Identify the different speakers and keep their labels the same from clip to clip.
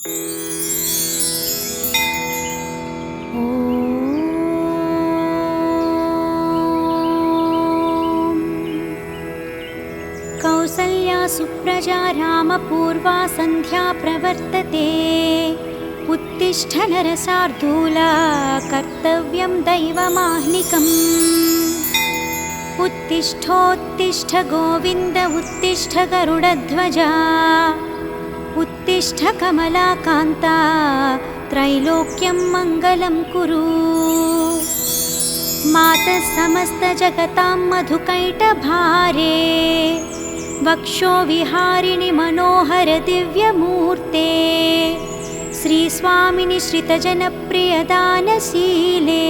Speaker 1: कौसल्या सुप्रजा रामपूर्वा सन्ध्या प्रवर्तते। उत्तिष्ठ नरशार्दूला कर्तव्यं दैवमाह्निकम्। उत्तिष्ठोत्तिष्ठ गोविन्द उत्तिष्ठ गरुडध्वजा। उत्तिष्ठ कमलाकान्ता त्रैलोक्यं मङ्गलं कुरु। मातः समस्तजगतां मधुकैटभारे। वक्षो विहारिणि मनोहर दिव्यमूर्ते। श्रीस्वामिनि श्रितजनप्रियदानशीले।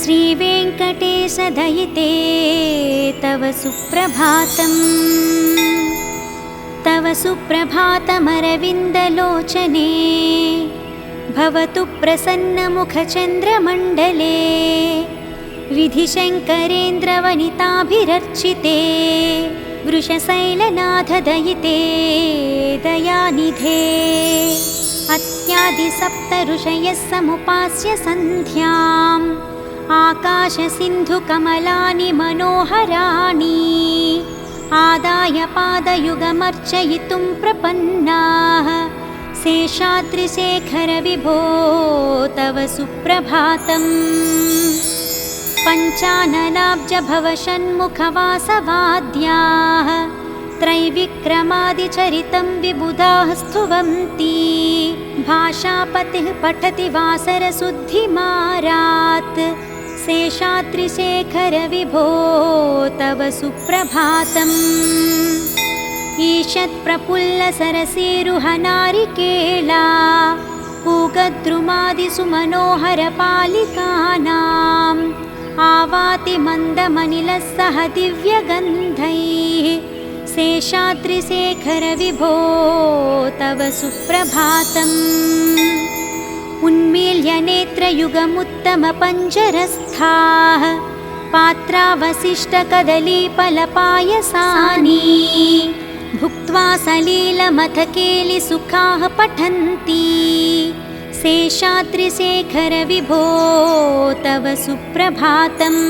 Speaker 1: श्रीवेङ्कटेश दयिते तव सुप्रभातम्। तव सुप्रभातमरविन्दलोचने। भवतु प्रसन्नमुखचन्द्रमण्डले। विधिशङ्करेन्द्रवनिताभिरर्चिते। वृषशैलनाथ दयिते दयानिधे। अत्यादिसप्त ऋषयः समुपास्य सन्ध्याम्। आकाशसिन्धुकमलानि मनोहराणि। आदाय पादयुगमर्चयितुं प्रपन्नाः। शेषाद्रिशेखर विभो तव सुप्रभातम्। पञ्चाननाब्ज भवषण्मुखवासवाद्याः। त्रैविक्रमादिचरितं विबुधाः स्तुवन्ति। भाषापतिः पठति वासरशुद्धिमारात्। शेषाद्रिशेखर विभो तव सुप्रभातम्। ईषत्प्रफुल्लसरसीरुहनारिकेला। पूगद्रुमादिषु मनोहरपालिकानाम्। आवाति मन्दमनिलः सह दिव्यगन्धैः। शेषाद्रिशेखर विभो तव सुप्रभातम्। उन्मील्य नेत्रयुगमुत्तमपञ्जरस्थाः। पात्रावशिष्टकदलीफलपायसानि। भुक्त्वा सलीलमथकेलिसुखाः पठन्ति। शेषाद्रिशेखर विभो तव सुप्रभातम्।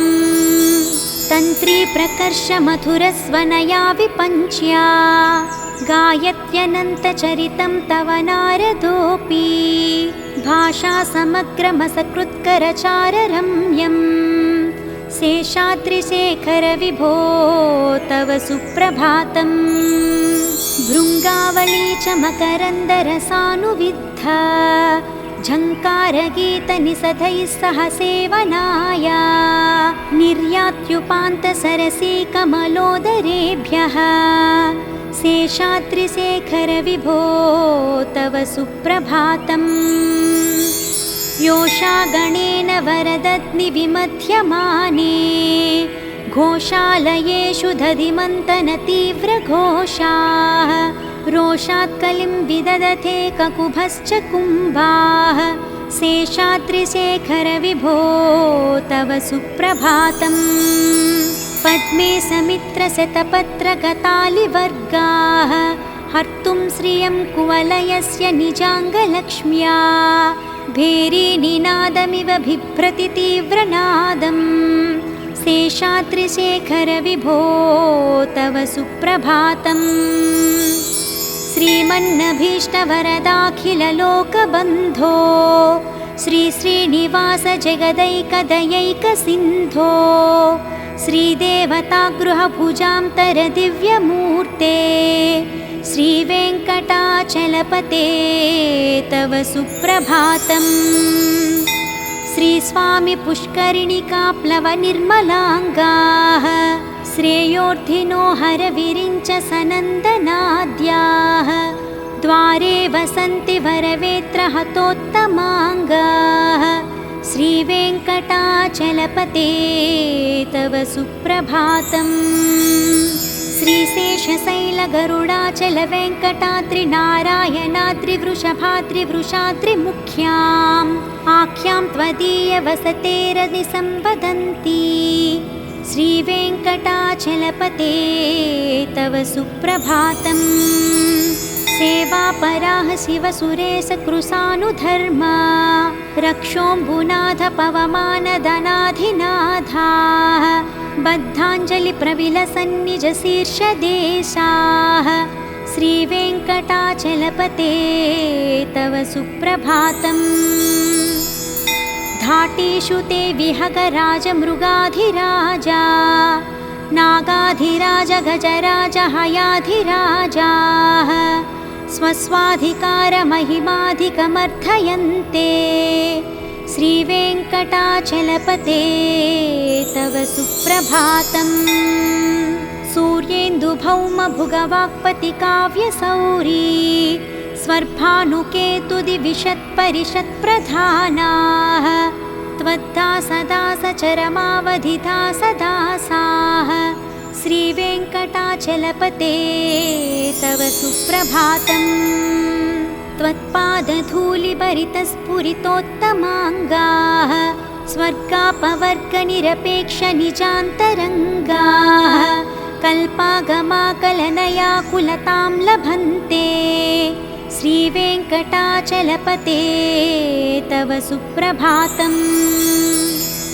Speaker 1: तन्त्री प्रकर्ष मधुरस्वनया विपञ्च्या। गायत्यनन्तचरितं तव नारदोऽपि। भाषा समग्रमसकृत्करचाररम्यम्। शेषाद्रिशेखर विभो तव सुप्रभातम्। भृङ्गावली च मकरन्दरसानुविद्धा। झङ्कारगीतनिषधैः सह सेवनाय। निर्यात्युपान्तसरसीकमलोदरेभ्यः। शेषाद्रिशेखर विभो तव सुप्रभातम्। योषा गणेन वरदग्निविमध्यमाने। घोषालयेषु दधिमन्तनतीव्रघोषाः। रोषात् कलिं विदधते ककुभश्च कुम्भाः। शेषाद्रिशेखर विभो तव सुप्रभातम्। पद्मे समित्रशतपत्रगतालिवर्गाः। हर्तुं श्रियं कुवलयस्य निजाङ्गलक्ष्म्या। भेरीनिनादमिव बिभ्रति तीव्रनादम्। शेषाद्रिशेखर विभो तव सुप्रभातम्। श्रीमन्नभीष्टवरदाखिललोकबन्धो। श्रीश्रीनिवास जगदैकदयैकसिन्धो। श्रीदेवतागृहभुजान्तर दिव्यमूर्ते। श्रीवेङ्कटाचलपते तव सुप्रभातम्। श्रीस्वामि पुष्करिणिकाप्लवनिर्मलाङ्गाः। श्रेयोर्धिनो हरविरिञ्च सनन्दनाद्याः। द्वारे वसन्ति वरवेत्रहतोत्तमाङ्गाः। श्रीवेङ्कटाचलपते तव सुप्रभातम्। श्रीशेषशैलगरुडाचलवेङ्कटाद्रिनारायणाद्रिवृषभाद्रिवृषाद्रिमुख्याम्। आख्यां त्वदीयवसतेरनिसंवदन्ति। श्रीवेङ्कटाचलपते तव सुप्रभातम्। सेवापराः शिवसुरेशकृशानुधर्मा रक्षोऽम्बुनाथ पवमानदनाधिनाथाः बद्धाञ्जलिप्रविलसन्निजशीर्षदेशाः श्रीवेङ्कटाचलपते तव सुप्रभातम्। घाटेषु ते विहगराजमृगाधिराजा नागाधिराज गजराज हयाधिराजाः स्वस्वाधिकारमहिमाधिकमर्थयन्ते श्रीवेङ्कटाचलपते तव सुप्रभातम्। सूर्येन्दुभौमभुगवाक्पतिकाव्यसौरी स्वर्भानुकेतुदिविशत्परिषत्प्रधानाः त्वद्दासदासचरमावधिदासदासाः श्रीवेङ्कटाचलपते तव सुप्रभातम्। त्वत्पादधूलिभरितस्फुरितोत्तमाङ्गाः स्वर्गापवर्गनिरपेक्षनिजान्तरङ्गाः कल्पागमाकलनयाकुलतां लभन्ते श्रीवेङ्कटाचलपते तव सुप्रभातम्।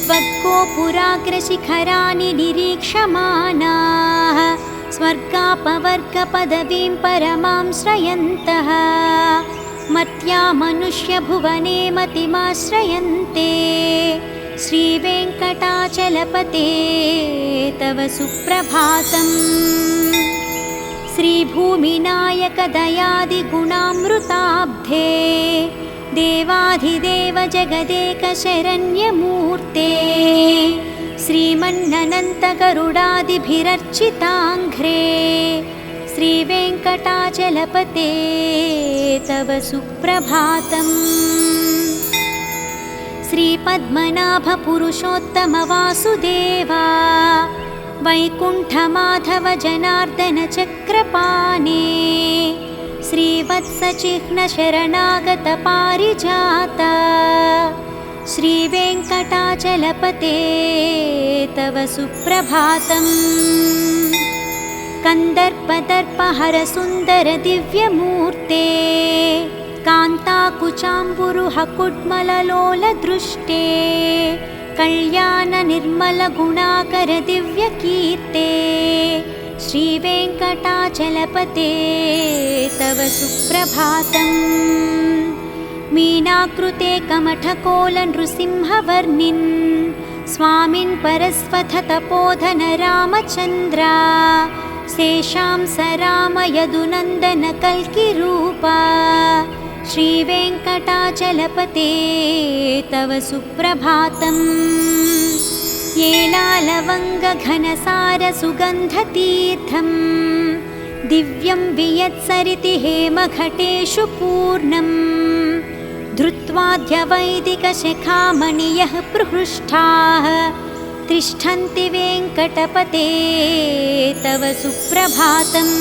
Speaker 1: त्वद्गोपुराग्रशिखराणि निरीक्षमाणाः स्वर्गापवर्गपदवीं परमां श्रयन्तः मर्त्या मनुष्यभुवने मतिमाश्रयन्ते श्रीवेङ्कटाचलपते तव सुप्रभातम्। श्रीभूमिनायकदयादिगुणामृताब्धे देवाधिदेव जगदेकशरण्यमूर्ते श्रीमन्ननन्तगरुडादिभिरर्चिताङ्घ्रे श्रीवेङ्कटाचलपते तव सुप्रभातम्। श्रीपद्मनाभपुरुषोत्तमवासुदेवा वैकुण्ठमाधव जनार्दन चक्रपाणे श्रीवत्सचिह्नशरणागत पारिजात श्रीवेङ्कटाचलपते तव सुप्रभातम्। कन्दर्पदर्पहरसुन्दर दिव्यमूर्ते कान्ताकुचाम्बुरुहकुड्मललोलदृष्टे कल्याणनिर्मलगुणाकर दिव्यकीर्ते श्रीवेङ्कटाचलपते तव सुप्रभातम्। मीनाकृते कमठकोलनृसिंहवर्णिन् स्वामिन् परस्वथतपोधन रामचन्द्रा शेषां स राम यदुनन्दन कल्किरूपा श्रीवेङ्कटाचलपते तव सुप्रभातम्। येलालवङ्गघनसारसुगन्धतीर्थम् दिव्यं वियत्सरिति हेमघटेषु पूर्णम् धृत्वाद्यवैदिकशिखामणियः प्रहृष्टाः तिष्ठन्ति वेङ्कटपते तव सुप्रभातम्।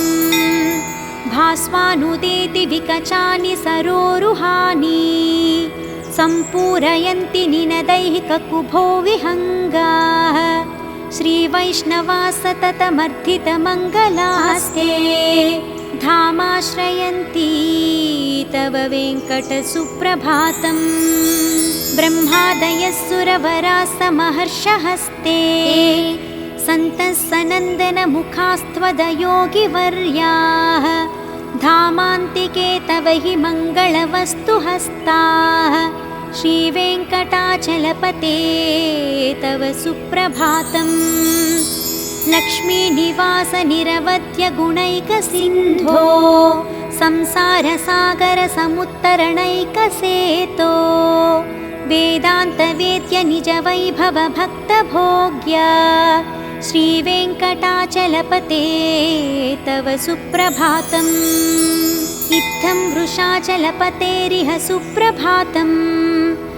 Speaker 1: भास्वानुदेति विकचानि सरोरुहानि सम्पूरयन्ति निनदैहिककुभो विहङ्गाः श्रीवैष्णवा सततमर्थितमङ्गलास्ते धामाश्रयन्ति तव वेङ्कटसुप्रभातम्। ब्रह्मादयः सुरवराः समहर्षहस्ते सन्तः सनन्दनमुखास्त्वदयोगिवर्याः धामान्तिके तव हि मङ्गलवस्तुहस्ताः श्रीवेङ्कटाचलपते तव सुप्रभातम्। लक्ष्मीनिवासनिरवध्यगुणैकसिन्धो संसारसागरसमुत्तरणैकसेतो वेदान्तवेद्य निजवैभवभक्तभोग्य श्रीवेङ्कटाचलपते तव सुप्रभातम्। इत्थं वृषाचलपतेरिह सुप्रभातम्।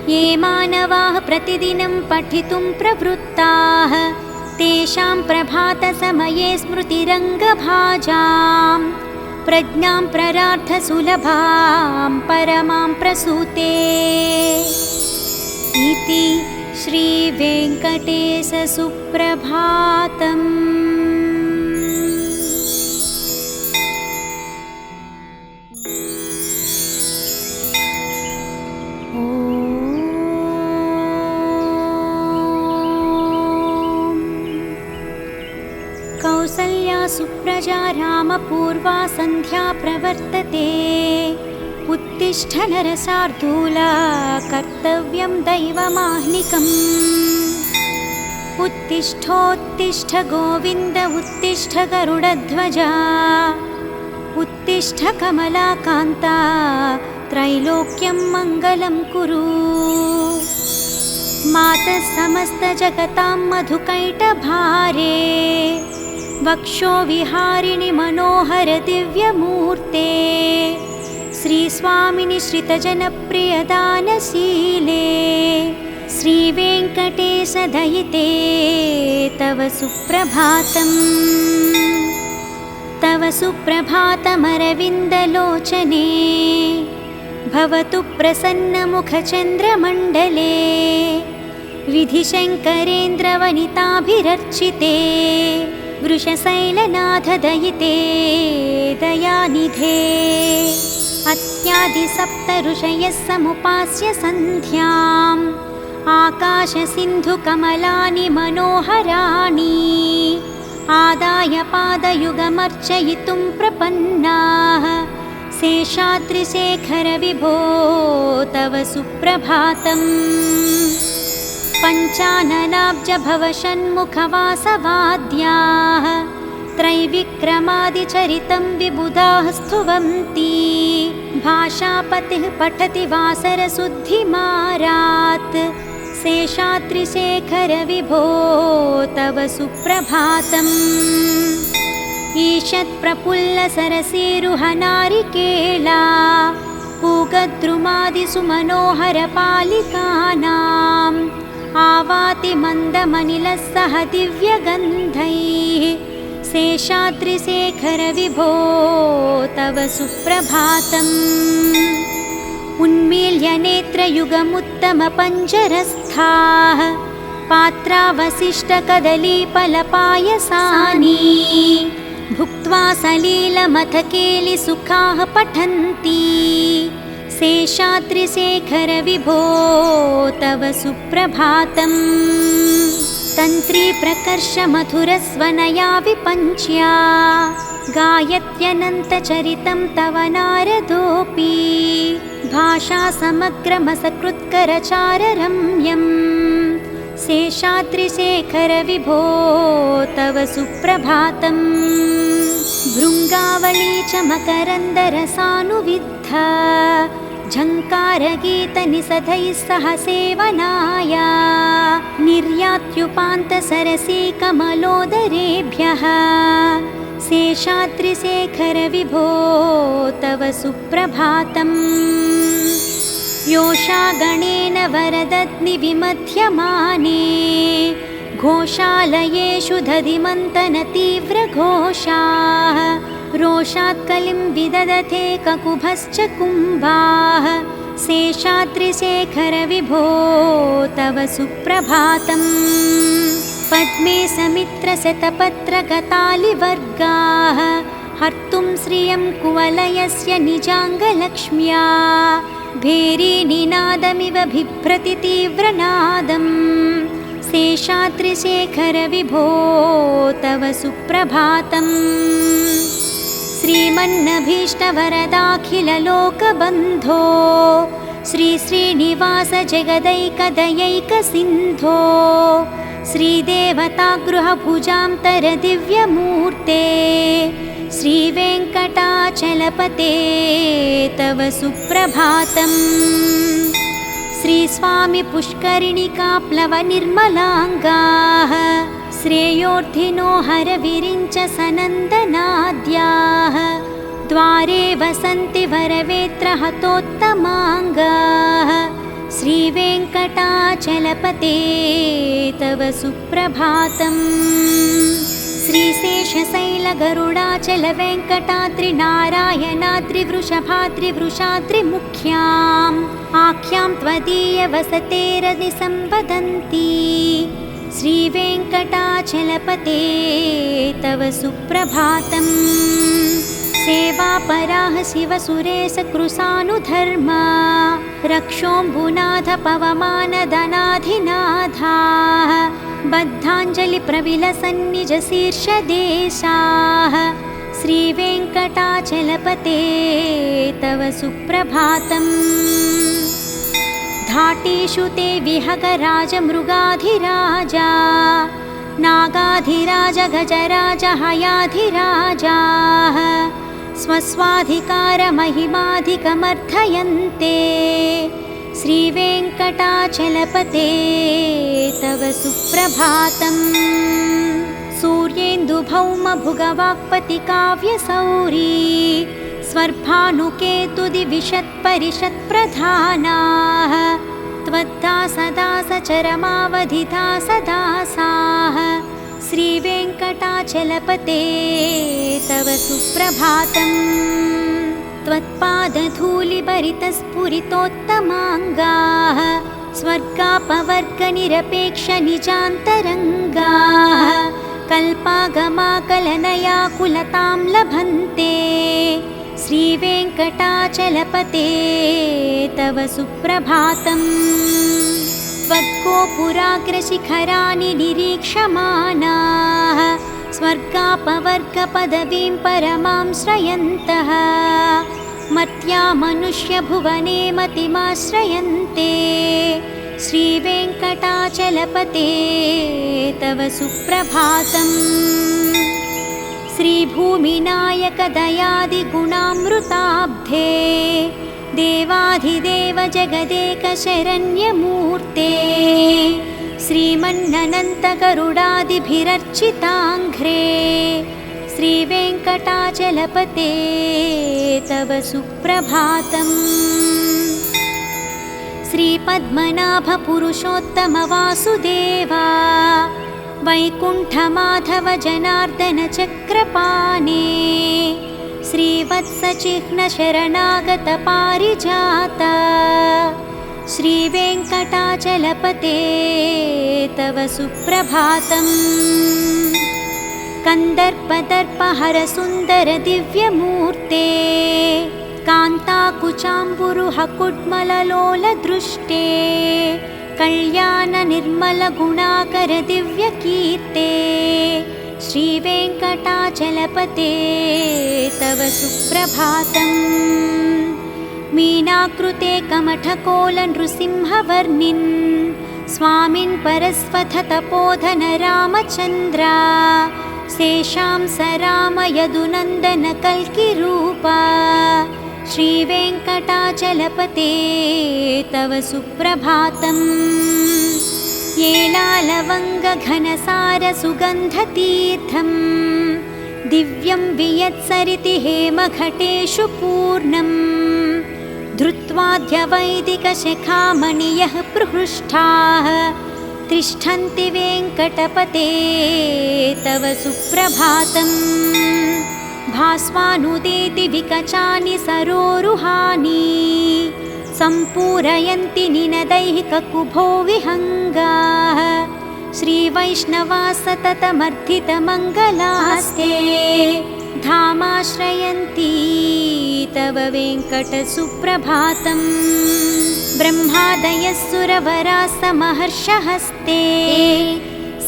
Speaker 1: ये मानवाः प्रतिदिनं पठितुं प्रवृत्ताः तेषां प्रभातसमये स्मृतिरङ्गभाजां प्रज्ञां प्ररार्थसुलभां परमां प्रसूते इति श्रीवेङ्कटेशसुप्रभातम्। सुप्रजा रामपूर्वा सन्ध्या प्रवर्तते। उत्तिष्ठ नरशार्दूला कर्तव्यं दैवमाह्निकम्। उत्तिष्ठोत्तिष्ठ गोविन्द उत्तिष्ठ गरुडध्वजा। उत्तिष्ठ कमलाकान्ता त्रैलोक्यं मङ्गलं कुरु। मातः समस्तजगतां मधुकैटभारे। वक्षो विहारिणि मनोहर दिव्यमूर्ते। श्रीस्वामिनि श्रितजनप्रियदानशीले। श्रीवेङ्कटेश दयिते तव सुप्रभातम्। तव सुप्रभातमरविन्दलोचने। भवतु प्रसन्नमुखचन्द्रमण्डले। विधिशङ्करेन्द्रवनिताभिरर्चिते। वृषशैलनाथ दयिते दयानिधे। अत्यादिसप्त ऋषयः समुपास्य सन्ध्याम्। आकाशसिन्धुकमलानि मनोहराणि। आदाय पादयुगमर्चयितुं प्रपन्नाः। शेषाद्रिशेखर विभो तव सुप्रभातम्। पञ्चाननाब्ज भवषण्मुखवासवाद्याः। त्रैविक्रमादिचरितं विबुधाः स्तुवन्ति। भाषापतिः पठति वासरशुद्धिमारात्। शेषाद्रिशेखर विभो तव सुप्रभातम्। ईषत्प्रफुल्लसरसीरुहनारिकेला। पूगद्रुमादिषु मनोहरपालिकानाम्। आवाति मन्दमनिलः सह दिव्यगन्धैः। शेषाद्रिशेखर विभो तव सुप्रभातम्। उन्मील्य नेत्रयुगमुत्तमपञ्जरस्थाः। पात्रावशिष्टकदलीफलपायसानि। भुक्त्वा सलीलमथकेलिसुखाः पठन्ति। शेषाद्रिशेखर विभो तव सुप्रभातम्। तन्त्री प्रकर्ष मधुरस्वनया विपञ्च्या। गायत्यनन्तचरितं तव नारदोऽपि। भाषा समग्रमसकृत्करचाररम्यम्। शेषाद्रिशेखर विभो तव सुप्रभातम्। भृङ्गावली च मकरन्दरसानुविद्धा। झङ्कारगीतनिषधैः सह सेवनाय। निर्यात्युपान्तसरसीकमलोदरेभ्यः। शेषाद्रिशेखर विभो तव सुप्रभातम्। योषा गणेन वरदग्निविमध्यमाने। घोषालयेषु दधिमन्तनतीव्रघोषाः। रोषात् कलिं विदधते ककुभश्च कुम्भाः। शेषाद्रिशेखर विभो तव सुप्रभातम्। पद्मे समित्रशतपत्रगतालिवर्गाः। हर्तुं श्रियं कुवलयस्य निजाङ्गलक्ष्म्या। भेरीनिनादमिव बिभ्रति तीव्रनादम्। शेषाद्रिशेखर विभो तव सुप्रभातम्। श्रीमन्नभीष्टवरदाखिललोकबन्धो। श्रीश्रीनिवास जगदैकदयैकसिन्धो। श्रीदेवतागृहभुजान्तरदिव्यमूर्ते। श्रीवेङ्कटाचलपते तव सुप्रभातम्। श्रीस्वामि पुष्करिणिकाप्लवनिर्मलाङ्गाः। श्रेयोर्धिनो हरविरिञ्च सनन्दनाद्याः। द्वारे वसन्ति वरवेत्रहतोत्तमाङ्गाः। श्रीवेङ्कटाचलपते तव सुप्रभातम्। श्रीशेषशैलगरुडाचलवेङ्कटाद्रिनारायणाद्रिवृषभाद्रिवृषाद्रिमुख्याम्। आख्यां त्वदीयवसतेरनिसंवदन्ति। श्रीवेङ्कटाचलपते तव सुप्रभातम्। सेवापराः शिवसुरेशकृशानुधर्मा। रक्षोऽम्बुनाथ पवमानदनाधिनाथाः बद्धाञ्जलिप्रविलसन्निजशीर्षदेशाः श्रीवेङ्कटाचलपते तव सुप्रभातम्। घाटेषु ते विहगराजमृगाधिराजा नागाधिराज गजराज हयाधिराजाः स्वस्वाधिकारमहिमाधिकमर्थयन्ते श्रीवेङ्कटाचलपते तव सुप्रभातम्। सूर्येन्दुभौमभुगवाक्पतिकाव्यसौरी स्वर्भानुकेतुदिविशत्परिषत्प्रधानाः त्वद्दासदासचरमावधिदासदासाः श्रीवेङ्कटाचलपते तव सुप्रभातम्। त्वत्पादधूलिभरितस्फुरितोत्तमाङ्गाः स्वर्गापवर्गनिरपेक्षनिजान्तरङ्गाः कल्पागमाकलनयाकुलतां लभन्ते श्रीवेङ्कटाचलपते तव सुप्रभातम्। त्वद्गोपुराग्रशिखराणि निरीक्षमाणाः स्वर्गापवर्गपदवीं परमां श्रयन्तः मर्त्या मनुष्यभुवने मतिमाश्रयन्ते श्रीवेङ्कटाचलपते तव सुप्रभातम्। श्रीभूमिनायकदयादिगुणामृताब्धे देवाधिदेव जगदेकशरण्यमूर्ते श्रीमन्ननन्तगरुडादिभिरर्चिताङ्घ्रे श्रीवेङ्कटाचलपते तव सुप्रभातम्। श्रीपद्मनाभपुरुषोत्तमवासुदेवा वैकुण्ठमाधव जनार्दन चक्रपाणे श्रीवत्सचिह्नशरणागत पारिजात श्रीवेङ्कटाचलपते तव सुप्रभातम्। कन्दर्पदर्पहरसुन्दर दिव्यमूर्ते कान्ताकुचाम्बुरुहकुड्मललोलदृष्टे कल्याणनिर्मलगुणाकर दिव्यकीर्ते श्रीवेङ्कटाचलपते तव सुप्रभातम्। मीनाकृते कमठकोलनृसिंहवर्णिन् स्वामिन् परस्वथतपोधन रामचन्द्रा शेषां स राम यदुनन्दन कल्किरूपा श्रीवेङ्कटाचलपते तव सुप्रभातम्। येलालवङ्गघनसारसुगन्धतीर्थम् दिव्यं वियत्सरिति हेमघटेषु पूर्णम् धृत्वाद्यवैदिकशिखामणियः प्रहृष्टाः तिष्ठन्ति वेङ्कटपते तव सुप्रभातम्। भास्वानुदेति विकचानि सरोरुहानि सम्पूरयन्ति निनदैहिककुभो विहङ्गाः श्रीवैष्णवा सततमर्थितमङ्गलास्ते धामाश्रयन्ति तव वेङ्कटसुप्रभातम्। ब्रह्मादयः सुरवराः समहर्षहस्ते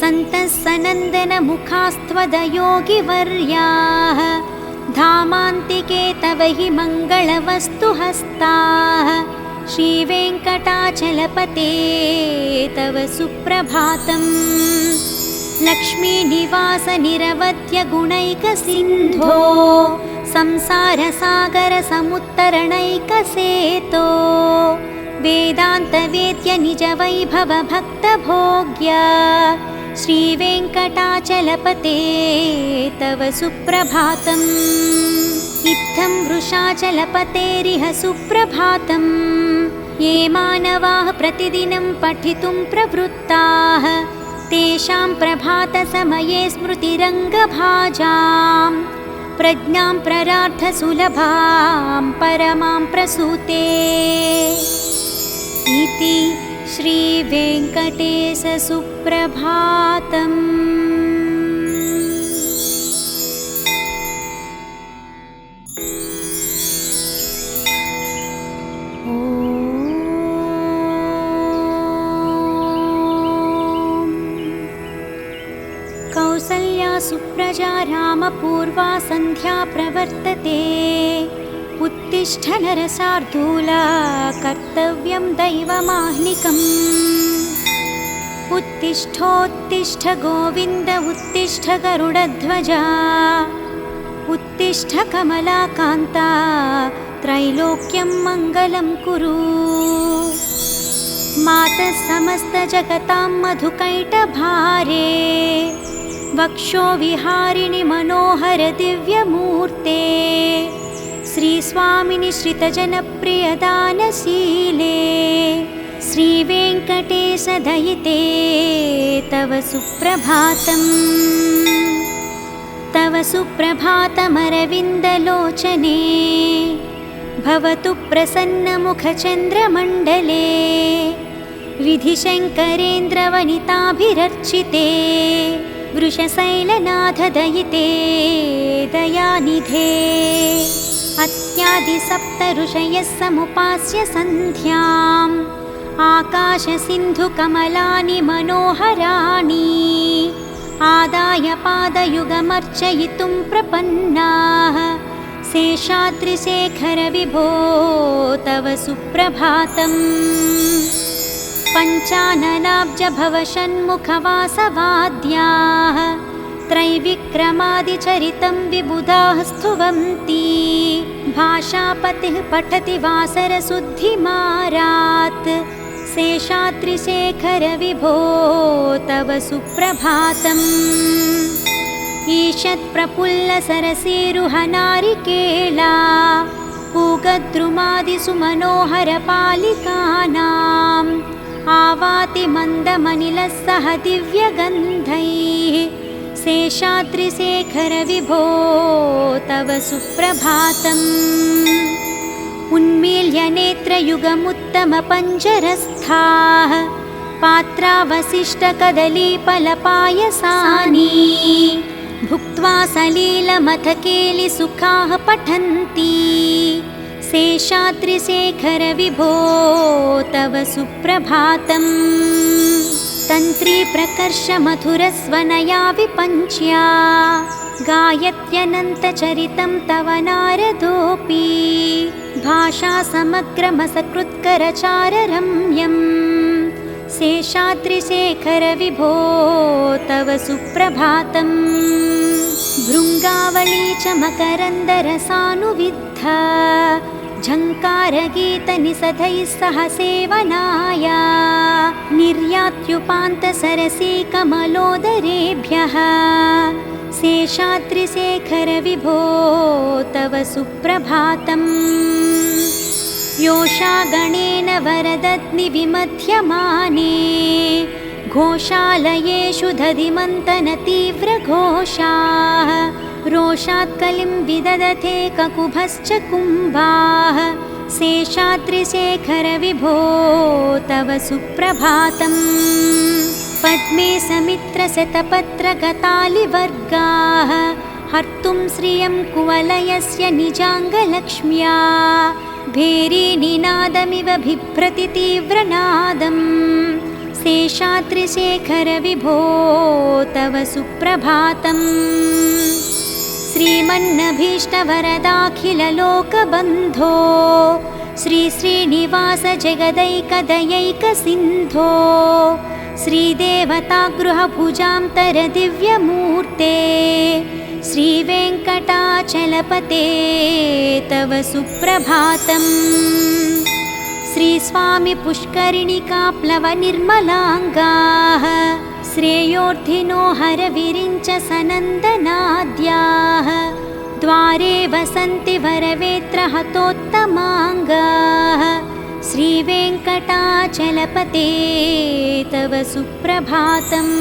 Speaker 1: सन्तः सनन्दनमुखास्त्वदयोगिवर्याः धामान्तिके तव हि मङ्गलवस्तुहस्ताः श्रीवेङ्कटाचलपते तव सुप्रभातम्। लक्ष्मीनिवासनिरवध्यगुणैकसिन्धो संसारसागरसमुत्तरणैकसेतो वेदान्तवेद्य निजवैभवभक्तभोग्य श्रीवेङ्कटाचलपते तव सुप्रभातम्। इत्थं वृषाचलपतेरिह सुप्रभातम्। ये मानवाः प्रतिदिनं पठितुं प्रवृत्ताः तेषां प्रभातसमये स्मृतिरङ्गभाजां प्रज्ञां प्ररार्थसुलभां परमां प्रसूते इति श्रीवेङ्कटेशसुप्रभातम्। ॐ प्रजा रामपूर्वा सन्ध्या प्रवर्तते। उत्तिष्ठ नरसार्दूला कर्तव्यं दैवमाह्निकम्। उत्तिष्ठोत्तिष्ठ गोविन्द उत्तिष्ठ गरुडध्वजा। उत्तिष्ठ कमलाकान्ता त्रैलोक्यं मङ्गलं कुरु। मातः समस्तजगतां मधुकैटभारे। वक्षो विहारिणि मनोहर दिव्यमूर्ते। श्रीस्वामिनि श्रितजनप्रियदानशीले। श्रीवेङ्कटेश दयिते तव सुप्रभातम्। तव सुप्रभातमरविन्दलोचने। भवतु प्रसन्नमुखचन्द्रमण्डले। विधिशङ्करेन्द्रवनिताभिरर्चिते। वृषशैलनाथ दयिते दयानिधे। अत्यादिसप्त ऋषयः समुपास्य सन्ध्याम्। आकाशसिन्धुकमलानि मनोहराणि। आदाय पादयुगमर्चयितुं प्रपन्नाः। शेषाद्रिशेखर विभो तव सुप्रभातम्। पञ्चाननाब्ज भवषण्मुखवासवाद्याः। त्रैविक्रमादिचरितं विबुधाः स्तुवन्ति। भाषापतिः पठति वासरशुद्धिमारात्। शेषाद्रिशेखर विभो तव सुप्रभातम्। ईषत्प्रफुल्लसरसीरुहनारिकेला। पूगद्रुमादिसुमनोहरपालिकानाम्। आवाति मन्दमनिलः सह दिव्यगन्धैः। शेषाद्रिशेखर विभो तव सुप्रभातम्। उन्मील्य नेत्रयुगमुत्तमपञ्जरस्थाः। पात्रावशिष्टकदलीफलपायसानि। भुक्त्वा सलीलमथकेलिसुखाः पठन्ति। शेषाद्रिशेखर विभो तव सुप्रभातम्। तन्त्री प्रकर्ष मधुरस्वनया विपञ्च्या। गायत्यनन्तचरितं तव नारदोऽपि। भाषा समग्रमसकृत्करचाररम्यम्। शेषाद्रिशेखर विभो तव सुप्रभातम्। भृङ्गावली च मकरन्दरसानुविद्धा। झङ्कारगीतनिषधैः सह सेवनाय। निर्यात्युपान्तसरसीकमलोदरेभ्यः। शेषाद्रिशेखर विभो तव सुप्रभातम्। योषा गणेन वरदग्निविमध्यमाने। घोषालयेषु दधिमन्तनतीव्रघोषाः। रोषात् कलिं विदधते ककुभश्च कुम्भाः। शेषाद्रिशेखर विभो तव सुप्रभातम्। पद्मे समित्रशतपत्रगतालिवर्गाः। हर्तुं श्रियं कुवलयस्य निजाङ्गलक्ष्म्या। भेरीनिनादमिव बिभ्रति तीव्रनादम्। शेषाद्रिशेखर विभो तव सुप्रभातम्। श्रीमन्नभीष्टवरदाखिललोकबन्धो। श्रीश्रीनिवास जगदैकदयैकसिन्धो। श्रीदेवतागृहभुजान्तरदिव्यमूर्ते। श्रीवेङ्कटाचलपते तव सुप्रभातम्। श्रीस्वामि पुष्करिणिकाप्लवनिर्मलाङ्गाः। श्रेयोर्धिनो हरविरिञ्च सनन्दनाद्याः। द्वारे वसन्ति वरवेत्रहतोत्तमाङ्गाः। श्रीवेङ्कटाचलपते तव सुप्रभातम्।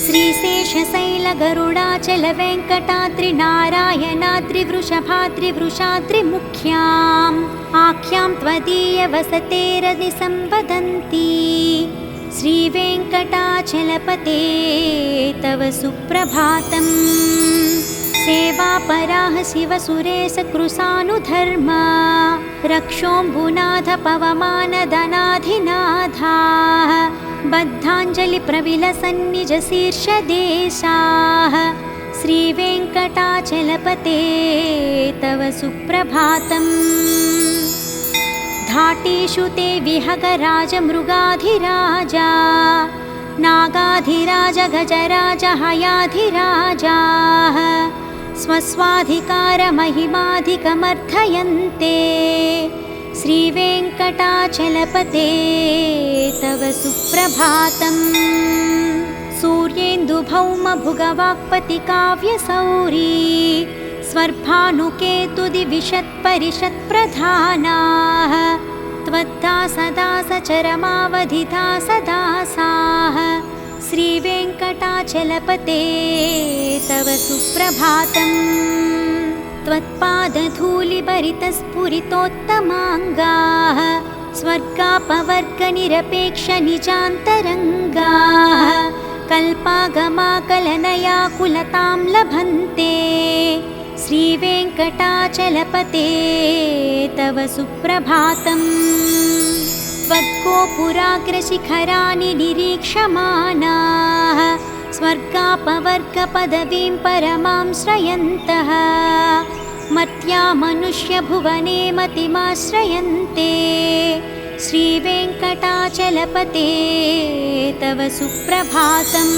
Speaker 1: श्रीशेषशैलगरुडाचलवेङ्कटाद्रिनारायणाद्रिवृषभाद्रिवृषाद्रिमुख्याम्। आख्यां त्वदीयवसतेरदिसंवदन्ति। श्रीवेङ्कटाचलपते तव सुप्रभातम्। सेवापराः शिवसुरेशकृशानुधर्मा। रक्षोऽम्बुनाथ पवमानदनाधिनाथाः बद्धाञ्जलिप्रविलसन्निजशीर्षदेशाः श्रीवेङ्कटाचलपते तव सुप्रभातम्। घाटेषु ते विहगराजमृगाधिराजा नागाधिराज गजराज हयाधिराजाः स्वस्वाधिकारमहिमाधिकमर्थयन्ते श्रीवेङ्कटाचलपते तव सुप्रभातम्। सूर्येन्दुभौमभुगवाक्पतिकाव्यसौरी स्वर्भानुकेतुदिविशत्परिषत्प्रधानाः त्वद्दासदासचरमावधिदासदासाः श्रीवेङ्कटाचलपते तव सुप्रभातम्। त्वत्पादधूलिभरितस्फुरितोत्तमाङ्गाः स्वर्गापवर्गनिरपेक्षनिजान्तरङ्गाः कल्पागमाकलनयाकुलतां लभन्ते श्रीवेङ्कटाचलपते तव सुप्रभातम्। त्वद्गोपुराग्रशिखराणि निरीक्षमाणाः स्वर्गापवर्गपदवीं परमां श्रयन्तः मर्त्या मनुष्यभुवने मतिमाश्रयन्ते श्रीवेङ्कटाचलपते तव सुप्रभातम्।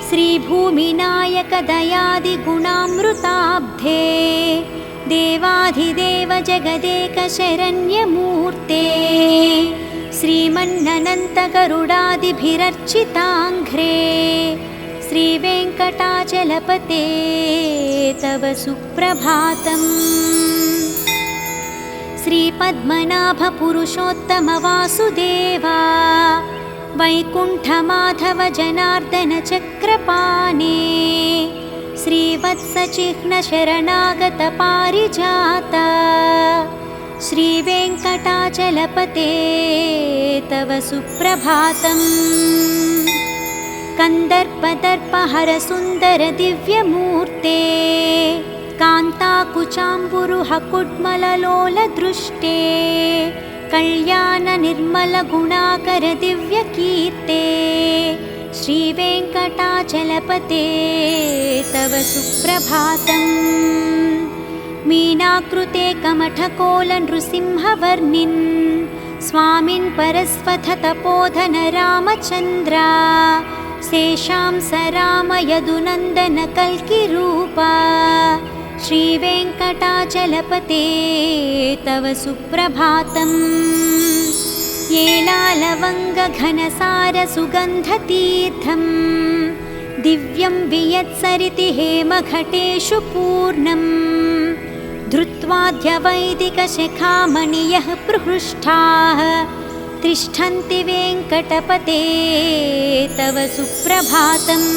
Speaker 1: श्रीभूमिनायकदयादिगुणामृताब्धे देवाधिदेव जगदेकशरण्यमूर्ते श्रीमन्ननन्तगरुडादिभिरर्चिताङ्घ्रे श्रीवेङ्कटाचलपते तव सुप्रभातम्। श्रीपद्मनाभपुरुषोत्तमवासुदेवा वैकुण्ठमाधव जनार्दन चक्रपाणे श्रीवत्सचिह्नशरणागतपारिजात श्रीवेङ्कटाचलपते तव सुप्रभातम्। कन्दर्पदर्पहरसुन्दर दिव्यमूर्ते कान्ताकुचाम्बुरुहकुड्मललोलदृष्टे कल्याणनिर्मलगुणाकर दिव्यकीर्ते श्रीवेङ्कटाचलपते तव सुप्रभातम्। मीनाकृते कमठकोलनृसिंहवर्णिन् स्वामिन् परस्वथतपोधन रामचन्द्रा शेषां स राम यदुनन्दन कल्किरूपा श्रीवेङ्कटाचलपते तव सुप्रभातम्। येलालवङ्गघनसारसुगन्धतीर्थम् दिव्यं वियत्सरिति हेमघटेषु पूर्णम् धृत्वाद्यवैदिकशिखामणियः प्रहृष्टाः तिष्ठन्ति वेङ्कटपते तव सुप्रभातम्।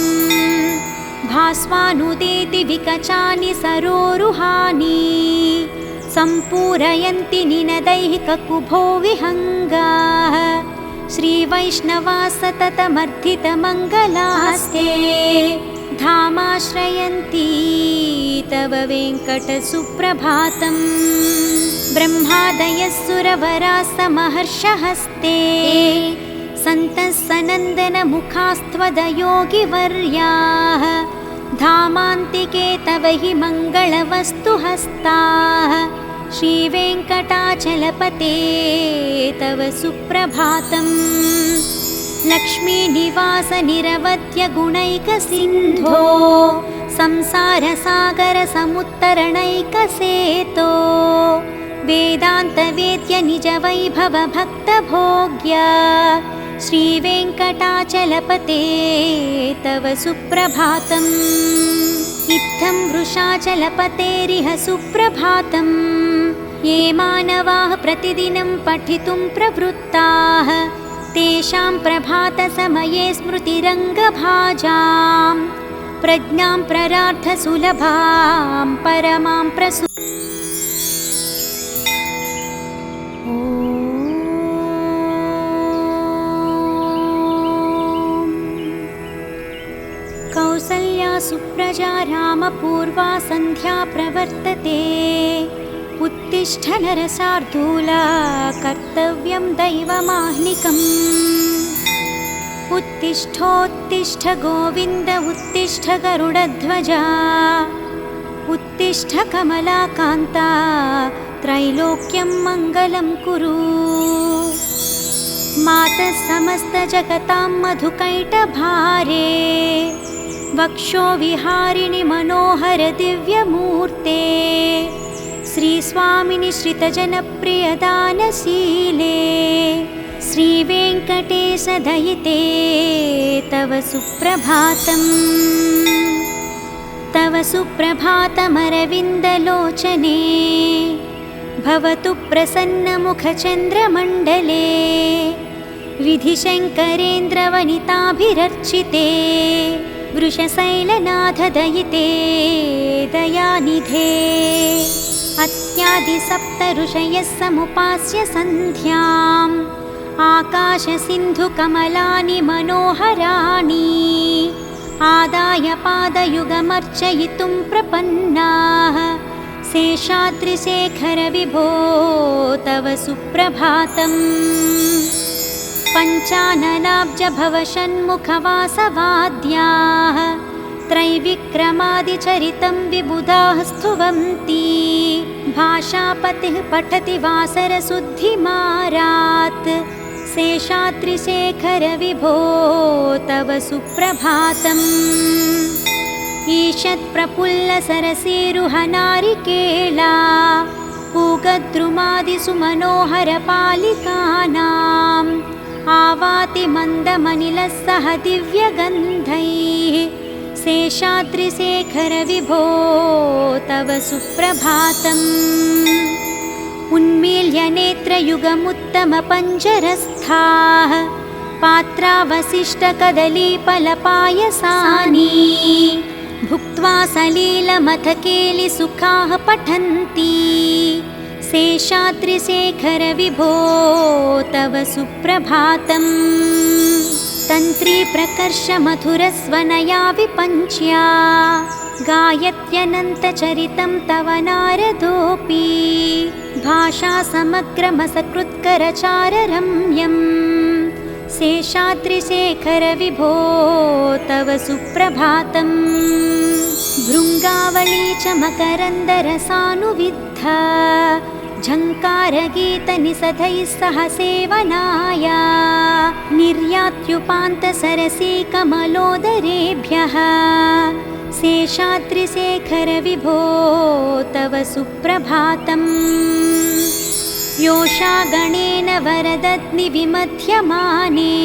Speaker 1: भास्वानुदेति विकचानि सरोरुहानि सम्पूरयन्ति निनदैहिककुभो विहङ्गाः श्रीवैष्णवा सततमर्थितमङ्गलास्ते धामाश्रयन्ति तव वेङ्कटसुप्रभातम्। ब्रह्मादयः सुरवराः समहर्षहस्ते सन्तः सनन्दनमुखास्त्वदयोगिवर्याः धामान्तिके तव हि मङ्गलवस्तुहस्ताः श्रीवेङ्कटाचलपते तव सुप्रभातम्। लक्ष्मीनिवासनिरवध्यगुणैकसिन्धो संसारसागरसमुत्तरणैकसेतो वेदान्तवेद्य निजवैभवभक्तभोग्य श्रीवेङ्कटाचलपते तव सुप्रभातम्। इत्थं वृषाचलपतेरिह सुप्रभातम्। ये मानवाः प्रतिदिनं पठितुं प्रवृत्ताः तेषां प्रभातसमये स्मृतिरङ्गभाजां प्रज्ञां प्ररार्थसुलभां परमां प्रसु कौसल्या सुप्रजा रामपूर्वा सन्ध्या प्रवर्तते। उत्तिष्ठ नरसार्दूला कर्तव्यं दैवमाह्निकम् उत्तिष्ठोत्तिष्ठ गोविन्द उत्तिष्ठ गरुडध्वजा उत्तिष्ठ कमलाकान्ता त्रैलोक्यं मङ्गलं कुरु मातः समस्तजगतां मधुकैटभारे वक्षो विहारिणि मनोहर दिव्यमूर्ते श्रीस्वामिनि श्रितजनप्रियदानशीले श्रीवेङ्कटेशदयिते तव सुप्रभातम् तव सुप्रभातमरविन्दलोचने भवतु प्रसन्नमुखचन्द्रमण्डले विधिशङ्करेन्द्रवनिताभिरर्चिते वृषशैलनाथदयिते दयानिधे अत्यादिसप्तऋषयः समुपास्य सन्ध्याम् आकाशसिन्धुकमलानि मनोहराणि आदाय पादयुगमर्चयितुं प्रपन्नाः शेषाद्रिशेखर विभो तव सुप्रभातम् पञ्चाननाब्जभवषण्मुखवासवाद्याः त्रैविक्रमादिचरितं विबुधाः स्तुवन्ति भाषापतिः पठति वासरशुद्धिमारात् शेषाद्रिशेखर विभो तव सुप्रभातम् ईषत्प्रफुल्लसरसीरुहनारिकेला पूगद्रुमादिसुमनोहरपालिकानाम् आवाति मन्दमनिलः सह दिव्यगन्धैः शेषाद्रिशेखर विभो तव सुप्रभातम् उन्मील्य नेत्रयुगमुत्तमपञ्जरस्थाः पात्रावशिष्टकदलीफलपायसानि भुक्त्वा सलीलमथकेलिसुखाः पठन्ति शेषाद्रिशेखर विभो तव सुप्रभातम् तन्त्रीप्रकर्षमधुरस्वनया विपञ्च्या गायत्यनन्तचरितं तव नारदोऽपि भाषासमग्रमसकृत्करचाररम्यम् शेषाद्रिशेखर विभो तव सुप्रभातम् भृङ्गावली च मकरन्दरसानुविद्धा झङ्कारगीतनिसधैः सह सेवनाय निर्यात्युपान्तसरसीकमलोदरेभ्यः शेषाद्रिशेखर विभो तव सुप्रभातम् योषागणेन वरदग्निविमध्यमाने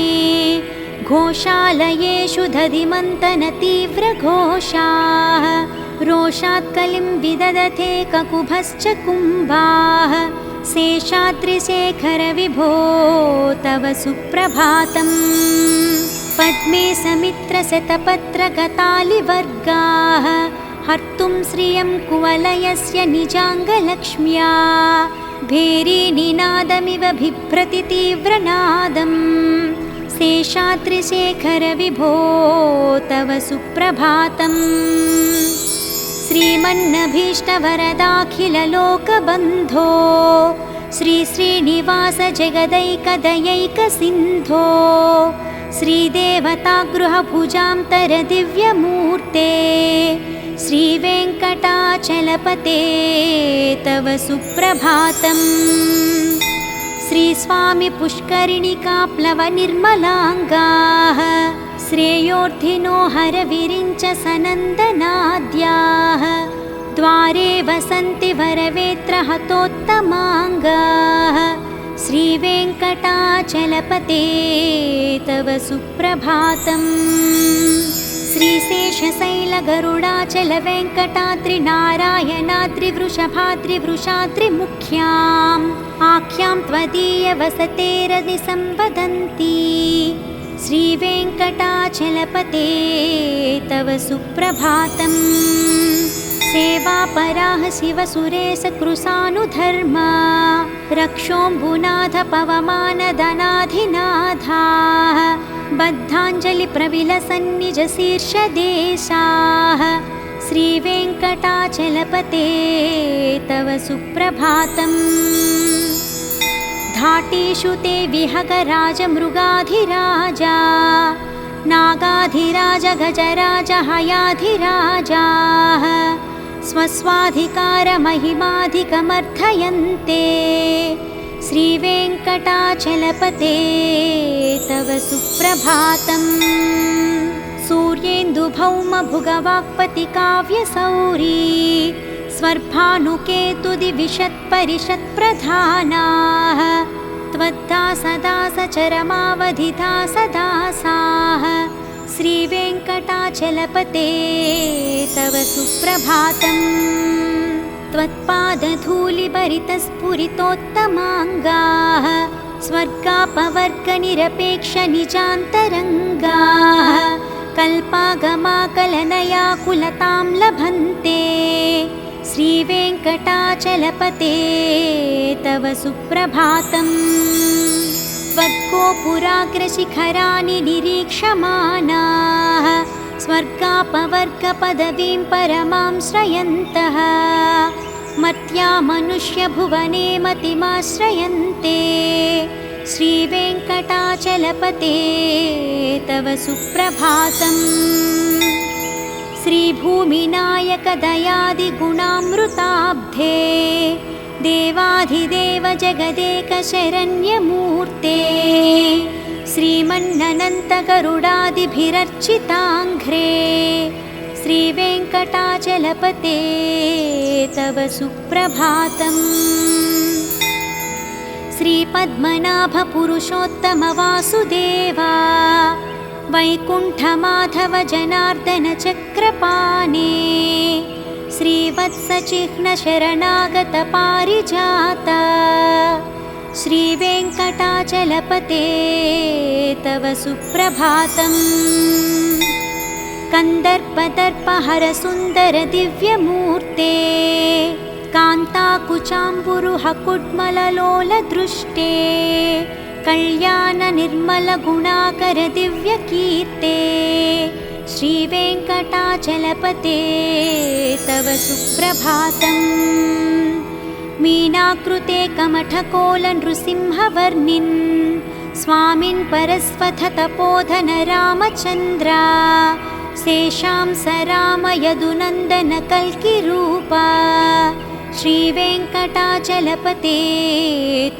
Speaker 1: घोषालयेषु दधिमन्तनतीव्रघोषाः रोषात्कलिं विदधते ककुभश्च कुम्भाः शेषाद्रिशेखर विभो तव सुप्रभातम् पद्मे समित्रशतपत्रगतालिवर्गाः हर्तुं श्रियं कुवलयस्य निजाङ्गलक्ष्म्या भेरीनिनादमिव बिभ्रति तीव्रनादम् शेषाद्रिशेखर विभो तव सुप्रभातम् श्रीमन्नभीष्टवरदाखिललोकबन्धो श्रीश्रीनिवास जगदैकदयैकसिन्धो श्रीदेवतागृहभुजान्तरदिव्यमूर्ते श्रीवेङ्कटाचलपते तव सुप्रभातम् श्रीस्वामि पुष्करिणिकाप्लवनिर्मलाङ्गाः श्रेयोर्धिनो हरविरिञ्च सनन्दनाद्याः द्वारे वसन्ति वरवेत्रहतोत्तमाङ्गाः श्रीवेङ्कटाचलपते तव सुप्रभातम् श्रीशेषशैलगरुडाचलवेङ्कटाद्रिनारायणाद्रिवृषभाद्रिवृषाद्रिमुख्याम् आख्यां त्वदीयवसतेरनिसंवदन्ति श्रीवेङ्कटाचलपते तव सुप्रभातम् सेवापराः शिवसुरेशकृशानुधर्मा रक्षोऽम्बुनाथ पवमानधनाधिनाथाः बद्धाञ्जलिप्रविलसन्निजशीर्षदेशाः श्रीवेङ्कटाचलपते तव सुप्रभातम्। धाटीषु ते विहगराजमृगाधिराजा नागाधिराज गजराज हयाधिराजाः स्वस्वाधिकारमहिमाधिकमर्थयन्ते। श्रीवेङ्कटाचलपते तव सुप्रभातम्। सूर्येन्दुभौमभुगवाक्पतिकाव्यसौरी स्वर्भानुकेतुदिविशत्परिषत्प्रधानाः त्वद्दासदासचरमावधिदासदासाः श्रीवेङ्कटाचलपते तव सुप्रभातम्। त्वत्पादधूलिभरितस्फुरितोत्तमाङ्गाः स्वर्गापवर्गनिरपेक्षनिजान्तरङ्गाः कल्पागमाकलनयाकुलतां लभन्ते। श्रीवेङ्कटाचलपते तव सुप्रभातम्। त्वद्गोपुराग्रशिखराणि निरीक्षमाणाः स्वर्गापवर्गपदवीं परमां श्रयन्तः मर्त्या मनुष्यभुवने मतिमाश्रयन्ते। श्रीवेङ्कटाचलपते तव सुप्रभातम्। श्रीभूमिनायकदयादिगुणामृताब्धे देवाधिदेव जगदेकशरण्यमूर्ते श्रीमन्ननन्तगरुडादिभिरर्चिताङ्घ्रे श्रीवेङ्कटाचलपते तव सुप्रभातम्। श्रीपद्मनाभपुरुषोत्तमवासुदेवा वैकुण्ठमाधव जनार्दन चक्रपाणे श्रीवत्सचिह्नशरणागतपारिजात श्रीवेङ्कटाचलपते तव सुप्रभातम्। कन्दर्पदर्पहरसुन्दरदिव्यमूर्ते कान्ताकुचाम्बुरुहकुड्मललोलदृष्टे कल्याणनिर्मलगुणाकरदिव्यकीर्ते श्रीवेङ्कटाचलपते तव सुप्रभातम्। मीनाकृते कमठकोलनृसिंहवर्णिन् स्वामिन् परस्वथतपोधन रामचन्द्रा शेषां स रामयदुनन्दन कल्किरूपा श्रीवेङ्कटाचलपते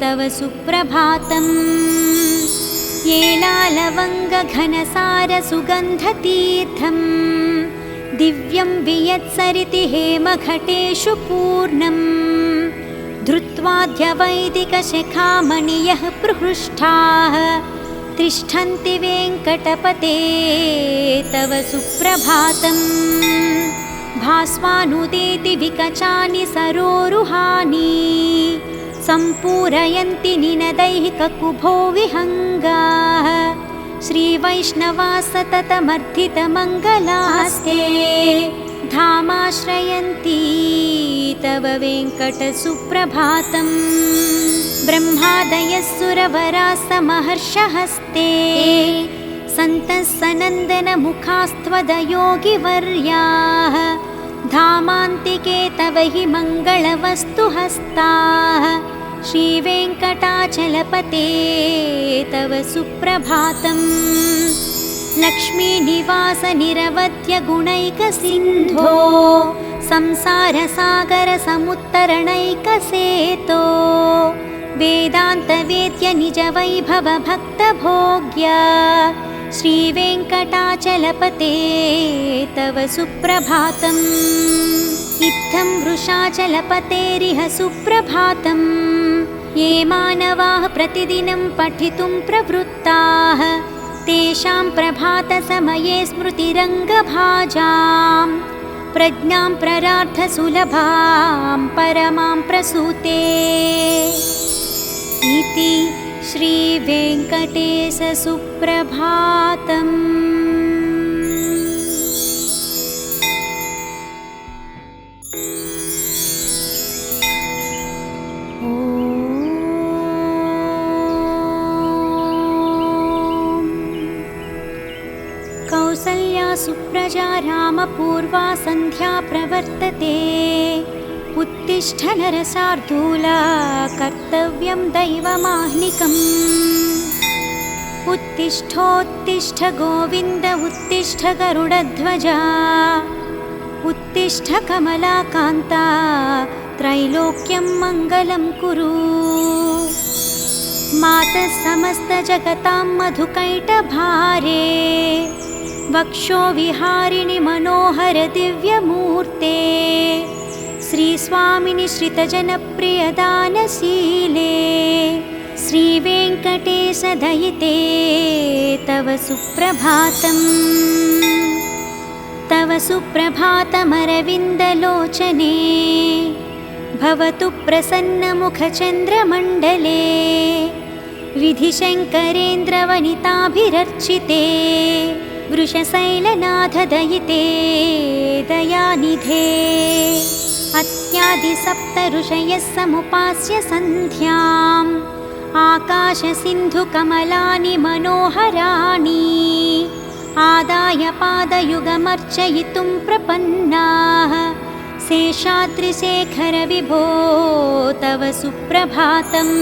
Speaker 1: तव सुप्रभातम्। येलालवङ्गघनसारसुगन्धतीर्थं दिव्यं वियत्सरिति हेमघटेषु पूर्णं धृत्वाद्यवैदिकशिखामणियः प्रहृष्टाः तिष्ठन्ति वेङ्कटपते तव सुप्रभातम्। भास्वानुदेति विकचानि सरोरुहानि सम्पूरयन्ति निनदैः ककुभो विहङ्गाः श्रीवैष्णवा सततमर्थितमङ्गलास्ते धामाश्रयन्ति तव वेङ्कटसुप्रभातम्। ब्रह्मादयः सुरवराः समहर्षहस्ते सन्तः सनन्दनमुखास्त्वदयोगिवर्याः धामान्तिके तव हि मङ्गलवस्तुहस्ताः श्रीवेङ्कटाचलपते तव सुप्रभातम्। लक्ष्मीनिवासनिरवध्यगुणैकसिन्धो संसारसागरसमुत्तरणैकसेतो वेदान्तवेद्यनिजवैभवभक्तभोग्य श्रीवेङ्कटाचलपते तव सुप्रभातम्। इत्थं वृषाचलपतेरिह सुप्रभातम्। ये मानवाः प्रतिदिनं पठितुं प्रवृत्ताः तेषां प्रभातसमये स्मृतिरङ्गभाजां प्रज्ञां प्ररार्थसुलभां परमां प्रसूते इति श्रीवेङ्कटेशसुप्रभातम्। सुप्रजा रामपूर्वा सन्ध्या प्रवर्तते। उत्तिष्ठ नरशार्दूला कर्तव्यं दैवमाह्निकम्। उत्तिष्ठोत्तिष्ठ गोविन्द उत्तिष्ठ गरुडध्वजा। उत्तिष्ठ कमलाकान्ता त्रैलोक्यं मङ्गलं कुरु। मातः समस्तजगतां मधुकैटभारे। वक्षो विहारिणि मनोहर दिव्यमूर्ते। श्रीस्वामिनि श्रितजनप्रियदानशीले। श्रीवेङ्कटेशदयिते तव सुप्रभातम्। तव सुप्रभातमरविन्दलोचने। भवतु प्रसन्नमुखचन्द्रमण्डले। विधिशङ्करेन्द्रवनिताभिरर्चिते। वृषशैलनाथदयिते दयानिधे। अत्यादिसप्तऋषयः समुपास्य सन्ध्याम्। आकाशसिन्धुकमलानि मनोहराणि। आदाय पादयुगमर्चयितुं प्रपन्नाः। शेषाद्रिशेखर विभो तव सुप्रभातम्।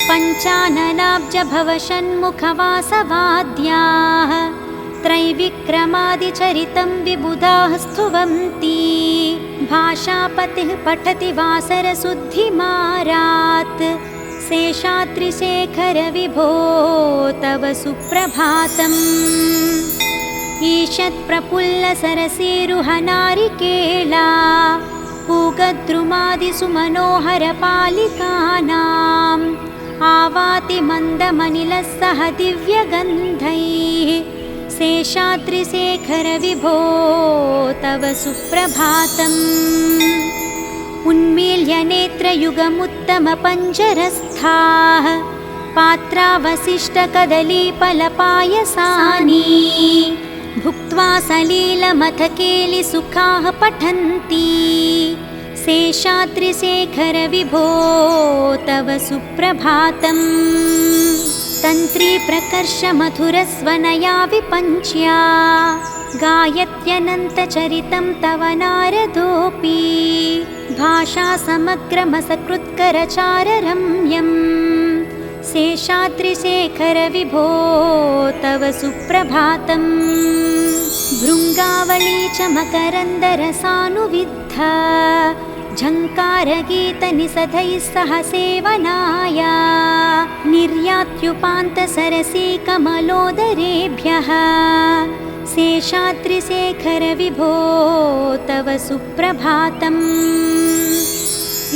Speaker 1: पञ्चाननाब्जभवषण्मुखवासवाद्याः। त्रैविक्रमादिचरितं विबुधाः स्तुवन्ति। भाषापतिः पठति वासरशुद्धिमारात्। शेषाद्रिशेखर विभो तव सुप्रभातम्। ईषत्प्रफुल्लसरसीरुहनारिकेला। पूगद्रुमादिसुमनोहरपालिकानाम्। आवाति मन्दमनिलः सह दिव्यगन्धैः। शेषाद्रिशेखर विभो तव सुप्रभातम्। उन्मील्य नेत्रयुगमुत्तमपञ्जरस्थाः। पात्रावशिष्टकदलीफलपायसानि। भुक्त्वा सलीलमथकेलिसुखाः पठन्ति। शेषाद्रिशेखर विभो तव सुप्रभातम्। तन्त्री प्रकर्ष मधुरस्वनया विपञ्च्या। गायत्यनन्तचरितं तव नारदोऽपि। भाषा समग्रमसकृत्करचाररम्यम्। शेषाद्रिशेखर विभो तव सुप्रभातम्। भृङ्गावली च मकरन्दरसानुविद्धा। झङ्कारगीतनिषदैः सह सेवनाय। निर्यात्युपान्तसरसी कमलोदरेभ्यः। शेषाद्रिशेखर विभो तव सुप्रभातम्।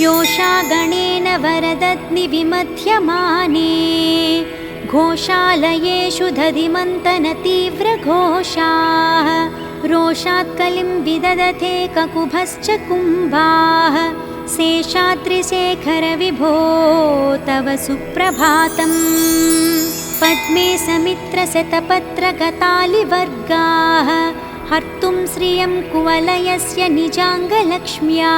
Speaker 1: योषा गणेन वरदग्निविमध्यमाने। घोषालयेषु दधिमन्तनतीव्रघोषाः। रोषात्कलिं विदधते ककुभश्च कुम्भाः। शेषाद्रिशेखर विभो तव सुप्रभातम्। पद्मे समित्रशतपत्रगतालिवर्गाः। हर्तुं श्रियं कुवलयस्य निजाङ्गलक्ष्म्या।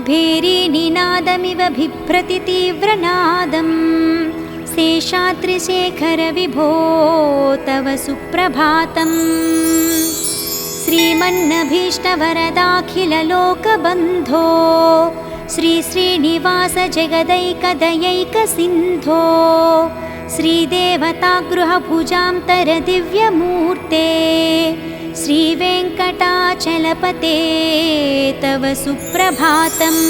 Speaker 1: भेरीनिनादमिव बिभ्रति तीव्रनादम्। शेषाद्रिशेखर विभो तव सुप्रभातम्। श्रीमन्नभीष्टवरदाखिललोकबन्धो। श्रीश्रीनिवास जगदैकदयैकसिन्धो। श्रीदेवतागृहभुजान्तरदिव्यमूर्ते। श्रीवेङ्कटाचलपते तव सुप्रभातम्।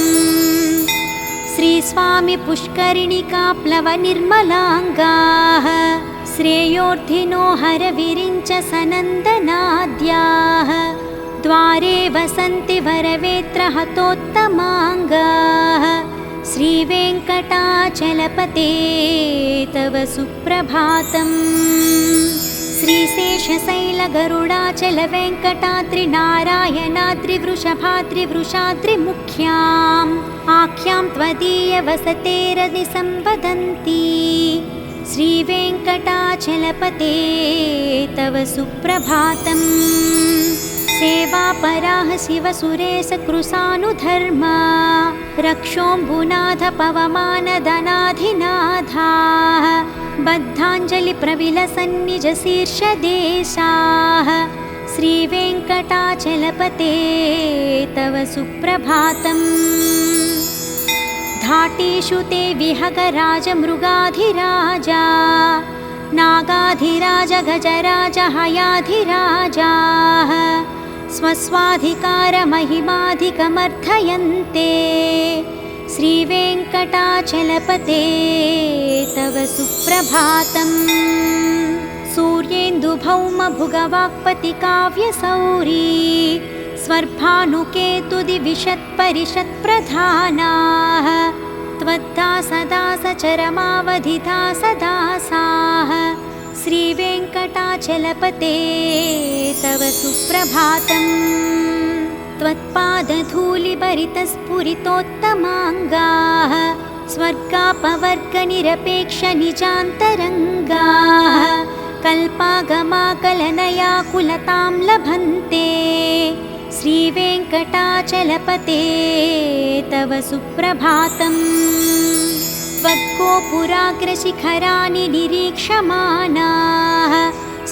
Speaker 1: श्रीस्वामि पुष्करिणिकाप्लवनिर्मलाङ्गाः। श्रेयोर्धिनो हरविरिञ्च सनन्दनाद्याः। द्वारे वसन्ति वरवेत्रहतोत्तमाङ्गाः। श्रीवेङ्कटाचलपते तव सुप्रभातम्। श्रीशेषशैलगरुडाचलवेङ्कटाद्रिनारायणाद्रिवृषभाद्रिवृषाद्रिमुख्याम्। आख्यां त्वदीयवसतेरनिसम्वदन्ति। श्रीवेङ्कटाचलपते तव सुप्रभातम्। सेवापराः शिवसुरेशकृशानुधर्मा। रक्षोऽम्बुनाथ पवमानदनाधिनाथाः। बद्धाञ्जलिर्भक्तजनार्दनपूजिताः। पुष्पाञ्जलिप्रविलसन्निजशीर्षदेशाः श्रीवेङ्कटाचलपते तव सुप्रभातम्। घाटेषु ते विहगराजमृगाधिराजा नागाधिराज गजराज हयाधिराजाः स्वस्वाधिकारमहिमाधिकमर्थयन्ते श्रीवेङ्कटाचलपते तव सुप्रभातम्। सूर्येन्दुभौमभुगवाक्पतिकाव्यसौरी स्वर्भानुकेतुदिविशत्परिषत्प्रधानाः त्वद्दासदासचरमावधिदासदासाः श्रीवेङ्कटाचलपते तव सुप्रभातम्। त्वत्पादधूलिभरितस्फुरितोत्तमाङ्गाः स्वर्गापवर्गनिरपेक्षनिजान्तरङ्गाः कल्पागमाकलनयाकुलतां लभन्ते श्रीवेङ्कटाचलपते तव सुप्रभातम्। त्वद्गोपुराग्रशिखराणि निरीक्षमाणाः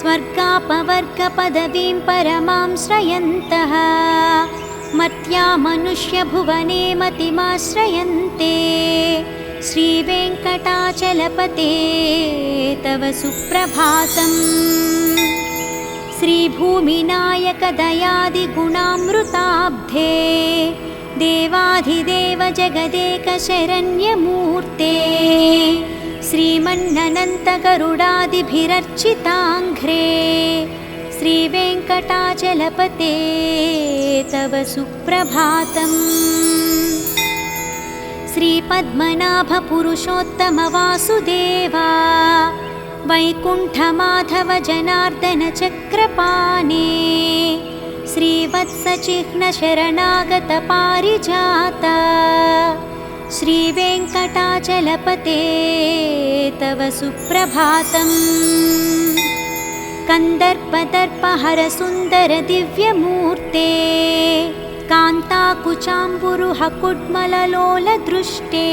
Speaker 1: स्वर्गापवर्गपदवीं परमां श्रयन्तः मर्त्या मनुष्यभुवने मतिमाश्रयन्ते श्रीवेङ्कटाचलपते तव सुप्रभातम्। श्रीभूमिनायकदयादिगुणामृताब्धे देवाधिदेव जगदेकशरण्यमूर्ते श्रीमन्ननन्तगरुडादिभिरर्चिताङ्घ्रे श्रीवेङ्कटाचलपते तव सुप्रभातम्। श्रीपद्मनाभपुरुषोत्तमवासुदेवा वैकुण्ठमाधव जनार्दन चक्रपाणे श्रीवत्सचिह्नशरणागतपारिजात श्रीवेङ्कटाचलपते तव सुप्रभातम्। कन्दर्पदर्पहरसुन्दरदिव्यमूर्ते कान्ताकुचाम्बुरुहकुड्मललोलदृष्टे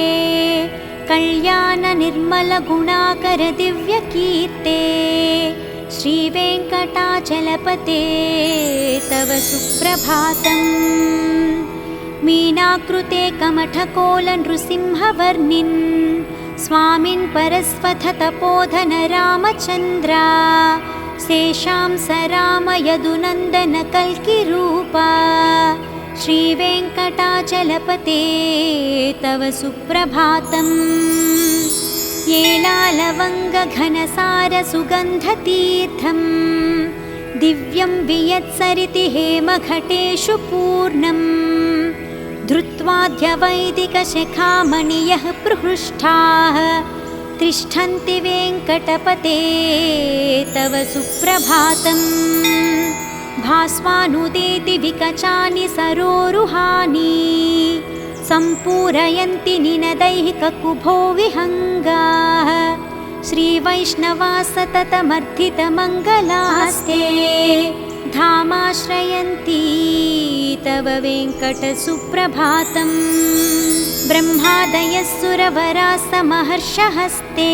Speaker 1: कल्याणनिर्मलगुणाकरदिव्यकीर्ते श्रीवेङ्कटाचलपते तव सुप्रभातम्। मीनाकृते कमठकोलनृसिंहवर्णिन् स्वामिन् परस्वथतपोधन रामचन्द्रा शेषां स रामयदुनन्दनकल्किरूपा श्रीवेङ्कटाचलपते तव सुप्रभातम्। येलालवङ्गघनसारसुगन्धतीर्थं दिव्यं वियत्सरिति हेमघटेषु पूर्णं धृत्वाद्यवैदिकशिखामणियः प्रहृष्टाः तिष्ठन्ति वेङ्कटपते तव सुप्रभातम्। भास्वानुदेति विकचानि सरोरुहानि सम्पूरयन्ति निनदैः ककुभो विहङ्गाः श्रीवैष्णवा सततमर्थितमङ्गलास्ते धामाश्रयन्ति तव वेङ्कटसुप्रभातम्। ब्रह्मादयः सुरवराः समहर्षहस्ते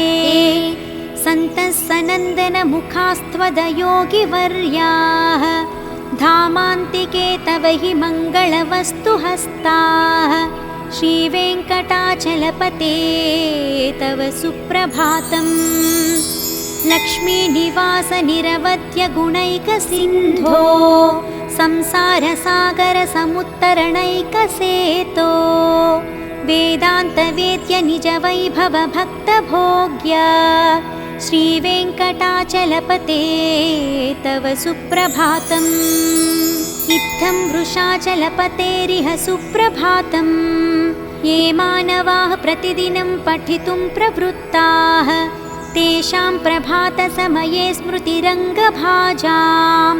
Speaker 1: सन्तः सनन्दनमुखास्त्वदयोगिवर्याः धामान्तिके तव हि मङ्गलवस्तुहस्ताः श्रीवेङ्कटाचलपते तव सुप्रभातम्। लक्ष्मीनिवासनिरवध्यगुणैकसिन्धो संसारसागरसमुत्तरणैकसेतो वेदान्तवेद्यनिजवैभवभक्तभोग्य श्रीवेङ्कटाचलपते तव सुप्रभातम्। इत्थं वृषाचलपतेरिह सुप्रभातम्। ये मानवाः प्रतिदिनं पठितुं प्रवृत्ताः तेषां प्रभातसमये स्मृतिरङ्गभाजां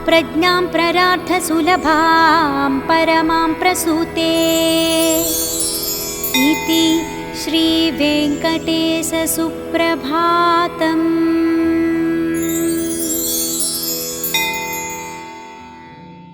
Speaker 1: प्रज्ञां प्ररार्थसुलभां परमां प्रसूते इति श्रीवेङ्कटेशसुप्रभातम्।